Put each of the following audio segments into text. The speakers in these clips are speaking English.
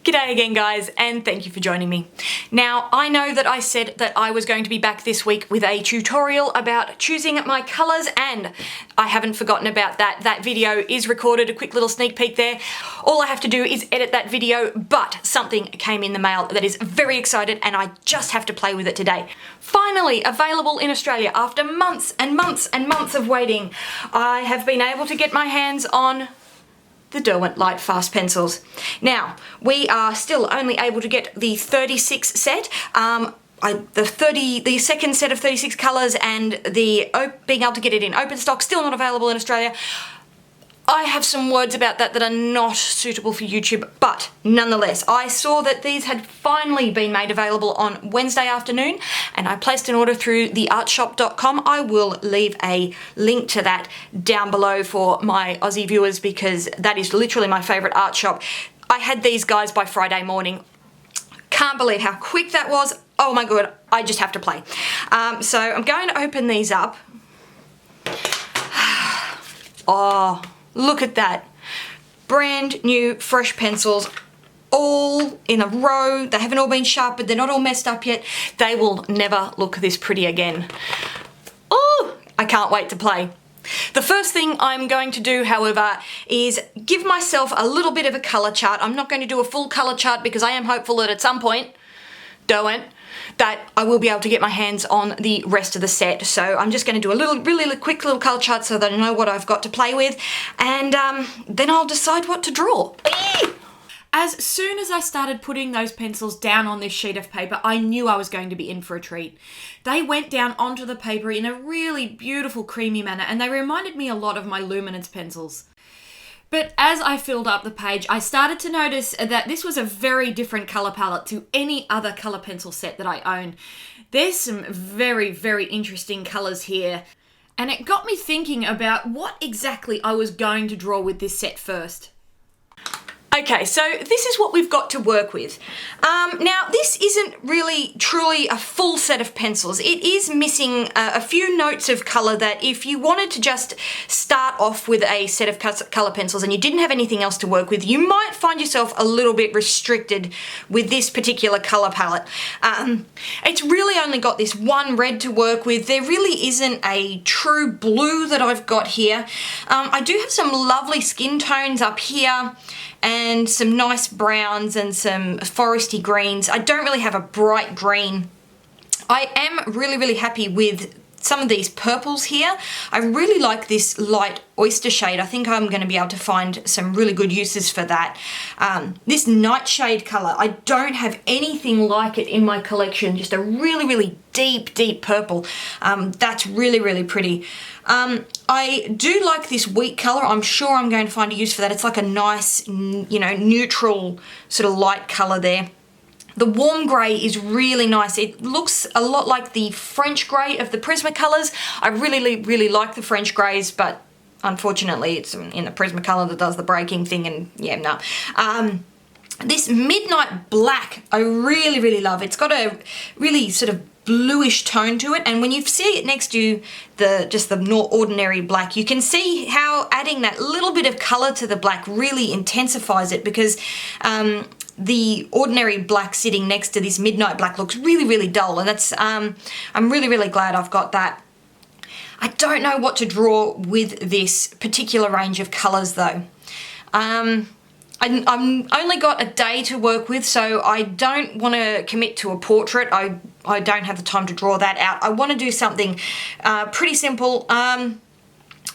G'day again guys, and thank you for joining me. Now, I know that I said that I was going to be back this week with a tutorial about choosing my colours, and I haven't forgotten about that. That video is recorded, a quick little sneak peek there. All I have to do is edit that video, but something came in the mail that is very excited and I just have to play with it today. Finally available in Australia after months and months and months of waiting, I have been able to get my hands on the Derwent Lightfast pencils. Now, we are still only able to get the 36 set, the second set of 36 colours, and being able to get it in open stock, still not available in Australia. I have some words about that are not suitable for YouTube, but nonetheless, I saw that these had finally been made available on Wednesday afternoon, and I placed an order through theartshop.com. I will leave a link to that down below for my Aussie viewers because that is literally my favourite art shop. I had these guys by Friday morning. Can't believe how quick that was. Oh my god, I just have to play. So I'm going to open these up. Oh, look at that. Brand new, fresh pencils, all in a row. They haven't all been sharpened, they're not all messed up yet. They will never look this pretty again. Oh, I can't wait to play. The first thing I'm going to do, however, is give myself a little bit of a colour chart. I'm not going to do a full colour chart because I am hopeful that at some point, Derwent, that I will be able to get my hands on the rest of the set. So I'm just going to do a really quick little colour chart so that I know what I've got to play with, and then I'll decide what to draw. As soon as I started putting those pencils down on this sheet of paper, I knew I was going to be in for a treat. They went down onto the paper in a really beautiful creamy manner, and they reminded me a lot of my Luminance pencils. But as I filled up the page, I started to notice that this was a very different colour palette to any other colour pencil set that I own. There's some very interesting colours here, and it got me thinking about what exactly I was going to draw with this set first. Okay, so this is what we've got to work with. Now, this isn't really truly a full set of pencils. It is missing a few notes of colour that if you wanted to just start off with a set of colour pencils and you didn't have anything else to work with, you might find yourself a little bit restricted with this particular colour palette. It's really only got this one red to work with. There really isn't a true blue that I've got here. I do have some lovely skin tones up here, and some nice browns and some foresty greens. I don't really have a bright green. I am really happy with some of these purples here. I really like this light oyster shade. I think I'm going to be able to find some really good uses for that. This nightshade colour, I don't have anything like it in my collection. Just a really deep purple. That's really pretty. I do like this wheat colour. I'm sure I'm going to find a use for that. It's like a nice, neutral sort of light colour there. The warm grey is really nice. It looks a lot like the French grey of the Prismacolors. I really like the French greys, but unfortunately it's in the Prismacolor that does the breaking thing, and yeah, no. This midnight black I really love. It's got a really sort of bluish tone to it, and when you see it next to just the more ordinary black, you can see how adding that little bit of colour to the black really intensifies it, because the ordinary black sitting next to this midnight black looks really dull, and that's I'm really glad I've got that. I don't know what to draw with this particular range of colours though. I'm only got a day to work with, so I don't want to commit to a portrait. I don't have the time to draw that out. I want to do something pretty simple. I'm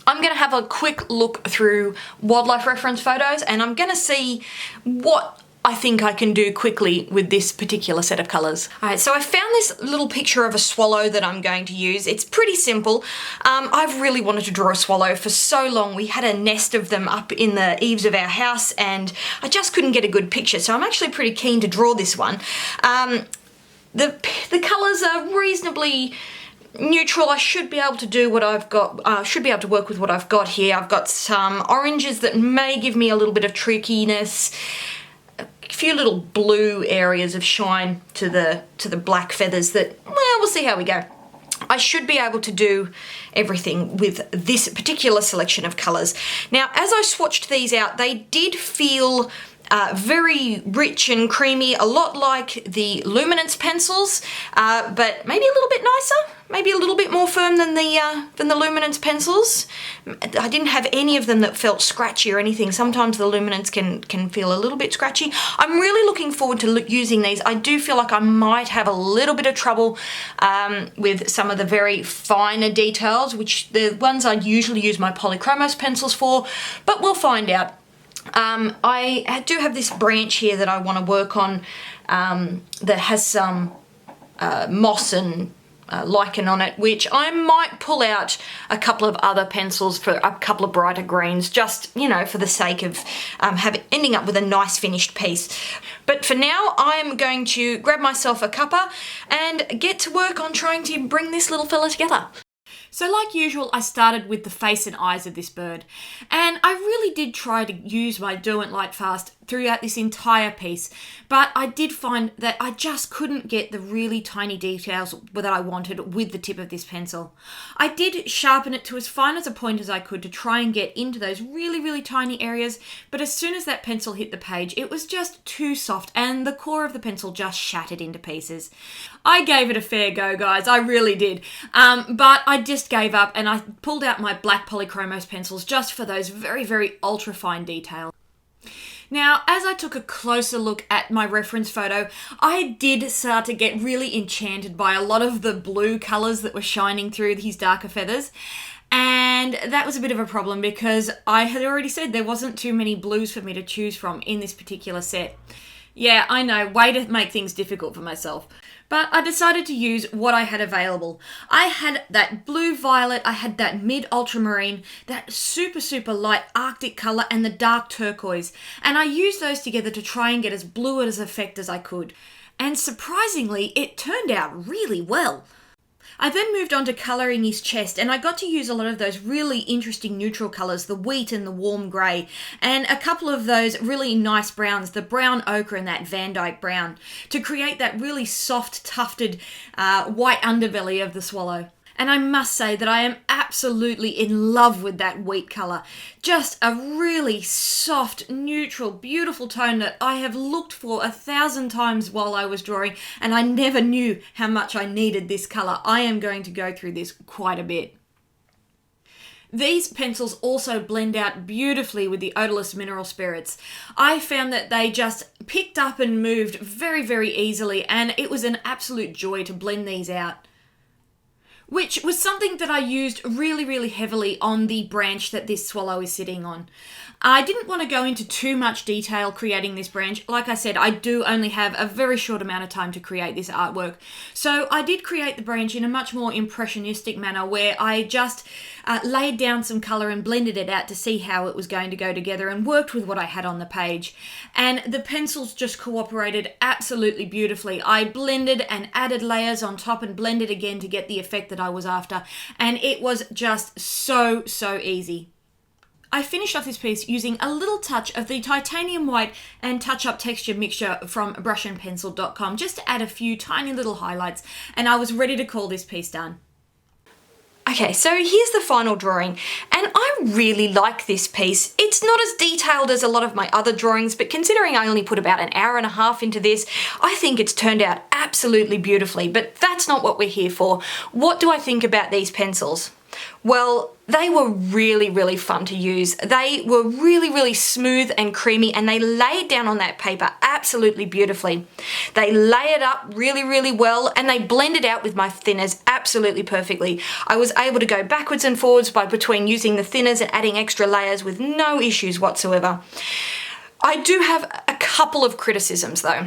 going to have a quick look through wildlife reference photos, and I'm going to see what I think I can do quickly with this particular set of colours. Alright, so I found this little picture of a swallow that I'm going to use. It's pretty simple. I've really wanted to draw a swallow for so long. We had a nest of them up in the eaves of our house and I just couldn't get a good picture, so I'm actually pretty keen to draw this one. The colours are reasonably neutral. I should be able to do what I've got, should be able to work with what I've got here. I've got some oranges that may give me a little bit of trickiness. A few little blue areas of shine to the black feathers that, well, we'll see how we go. I should be able to do everything with this particular selection of colours. Now, as I swatched these out, they did feel Very rich and creamy, a lot like the Luminance pencils, but maybe a little bit nicer, maybe a little bit more firm than the Luminance pencils. I didn't have any of them that felt scratchy or anything. Sometimes the Luminance can feel a little bit scratchy. I'm really looking forward to using these. I do feel like I might have a little bit of trouble with some of the very finer details, which the ones I usually use my Polychromos pencils for, but we'll find out. I do have this branch here that I want to work on that has some moss and lichen on it, which I might pull out a couple of other pencils for a couple of brighter greens, just, you know, for the sake of ending up with a nice finished piece. But for now, I'm going to grab myself a cuppa and get to work on trying to bring this little fella together. So like usual, I started with the face and eyes of this bird, and I really did try to use my Derwent Lightfast throughout this entire piece, but I did find that I just couldn't get the really tiny details that I wanted with the tip of this pencil. I did sharpen it to as fine as a point as I could to try and get into those really, really tiny areas, but as soon as that pencil hit the page, it was just too soft and the core of the pencil just shattered into pieces. I gave it a fair go, guys, I really did, but I just gave up and I pulled out my black Polychromos pencils just for those very, very ultra fine details. Now, as I took a closer look at my reference photo, I did start to get really enchanted by a lot of the blue colours that were shining through his darker feathers. And that was a bit of a problem because I had already said there wasn't too many blues for me to choose from in this particular set. Yeah, I know, way to make things difficult for myself. But I decided to use what I had available. I had that blue violet, I had that mid ultramarine, that super, super light Arctic colour and the dark turquoise. And I used those together to try and get as blue as effect as I could. And surprisingly, it turned out really well. I then moved on to colouring his chest, and I got to use a lot of those really interesting neutral colours, the wheat and the warm grey, and a couple of those really nice browns, the brown ochre and that Van Dyke brown, to create that really soft, tufted white underbelly of the swallow. And I must say that I am absolutely in love with that wheat colour. Just a really soft, neutral, beautiful tone that I have looked for 1,000 times while I was drawing, and I never knew how much I needed this colour. I am going to go through this quite a bit. These pencils also blend out beautifully with the odorless mineral spirits. I found that they just picked up and moved very, very easily, and it was an absolute joy to blend these out. Which was something that I used really, really heavily on the branch that this swallow is sitting on. I didn't want to go into too much detail creating this branch. Like I said, I do only have a very short amount of time to create this artwork. So I did create the branch in a much more impressionistic manner where I just laid down some colour and blended it out to see how it was going to go together and worked with what I had on the page. And the pencils just cooperated absolutely beautifully. I blended and added layers on top and blended again to get the effect that I was after. And it was just so, so easy. I finished off this piece using a little touch of the titanium white and touch-up texture mixture from brushandpencil.com just to add a few tiny little highlights, and I was ready to call this piece done. Okay, so here's the final drawing, and I really like this piece. It's not as detailed as a lot of my other drawings, but considering I only put about an hour and a half into this, I think it's turned out absolutely beautifully, but that's not what we're here for. What do I think about these pencils? Well, they were really, really fun to use. They were really, really smooth and creamy, and they laid down on that paper absolutely beautifully. They layered up really, really well, and they blended out with my thinners absolutely perfectly. I was able to go backwards and forwards between using the thinners and adding extra layers with no issues whatsoever. I do have a couple of criticisms though.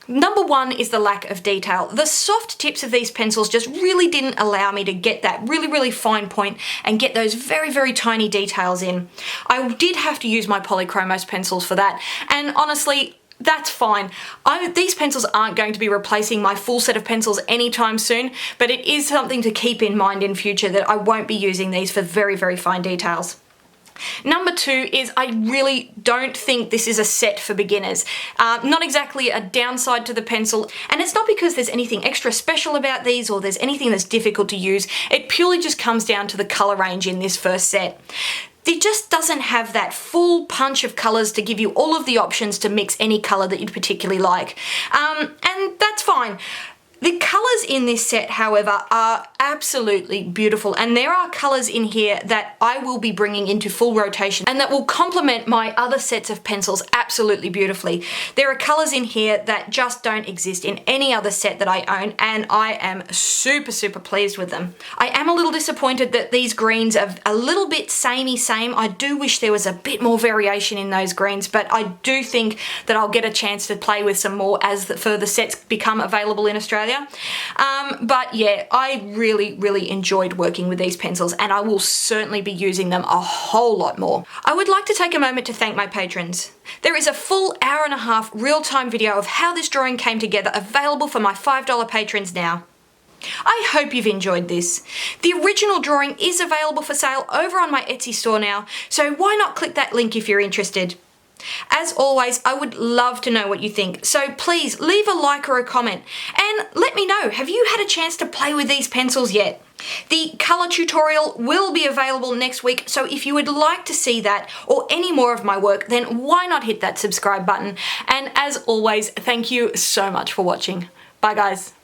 Number one is the lack of detail. The soft tips of these pencils just really didn't allow me to get that really, really fine point and get those very, very tiny details in. I did have to use my Polychromos pencils for that, and honestly, that's fine. These pencils aren't going to be replacing my full set of pencils anytime soon, but it is something to keep in mind in future that I won't be using these for very, very fine details. Number two is I really don't think this is a set for beginners. Not exactly a downside to the pencil, and it's not because there's anything extra special about these or there's anything that's difficult to use. It purely just comes down to the colour range in this first set. it just doesn't have that full punch of colours to give you all of the options to mix any colour that you'd particularly like. And that's fine. The colours in this set, however, are absolutely beautiful, and there are colours in here that I will be bringing into full rotation and that will complement my other sets of pencils absolutely beautifully. There are colours in here that just don't exist in any other set that I own, and I am super, super pleased with them. I am a little disappointed that these greens are a little bit samey same. I do wish there was a bit more variation in those greens, but I do think that I'll get a chance to play with some more as the further sets become available in Australia. But yeah, I really enjoyed working with these pencils, and I will certainly be using them a whole lot more. I would like to take a moment to thank my patrons. There is a full hour-and-a-half real-time video of how this drawing came together available for my $5 patrons now. I hope you've enjoyed this. The original drawing is available for sale over on my Etsy store now, so why not click that link if you're interested. As always, I would love to know what you think, so please leave a like or a comment and let me know, have you had a chance to play with these pencils yet? The colour tutorial will be available next week, so if you would like to see that or any more of my work, then why not hit that subscribe button? And as always, thank you so much for watching. Bye guys.